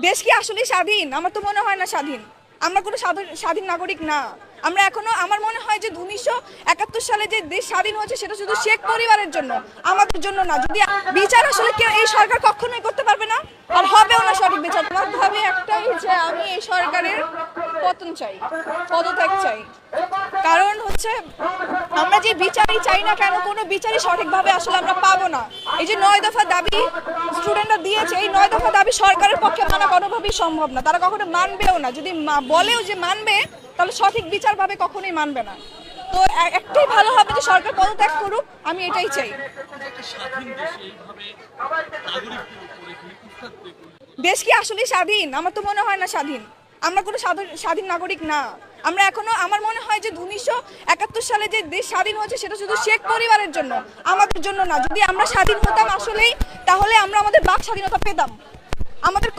দেশ কি আসলে স্বাধীন? আমার তো মনে হয় না স্বাধীন। আমরা কোনো স্বাধীন নাগরিক না। আমরা এখনো, আমার মনে হয় যে 1971 সালে যে দেশ স্বাধীন হয়েছে সেটা শুধু শেখ পরিবারের জন্য, আমাদের জন্য না। যদি বিচার আসলে কেউ, এই সরকার কখনোই করতে পারবে না, আর হবেও না সঠিক বিচার। তোমার ভাবে একটাই যে আমি এই সরকারের পতন চাই, পদত্যাগ চাই। কারণ হচ্ছে আমরা যে বিচারই চাই না কেন, কোনো বিচারই সঠিকভাবে আসলে আমরা পাবো না। এই যে 9 দফা দাবি স্টুডেন্টরা দিয়েছে, এই 9 দফা দাবি সরকারের পক্ষে মানা কোনোভাবেই সম্ভব না। তারা কখনো মানবেও না। যদি বলেও যে মানবে, তাহলে সঠিক বিচার ভাবে কখনোই মানবে না। তো একটাই ভালো হবে যে সরকার পদত্যাগ করুক, আমি এটাই চাই। দেশ কি আসলে স্বাধীন? আমার তো মনে হয় না স্বাধীন। আমরা কোনো স্বাধীন নাগরিক না। আমরা এখনো, আমার মনে হয় যে 1971 সালে যে দেশ স্বাধীন হয়েছে সেটা শুধু শেখ পরিবারের জন্য, আমাদের জন্য না। যদি আমরা স্বাধীন হতাম আসলেই, তাহলে আমরা আমাদের বাক স্বাধীনতা পেতাম। আমাদের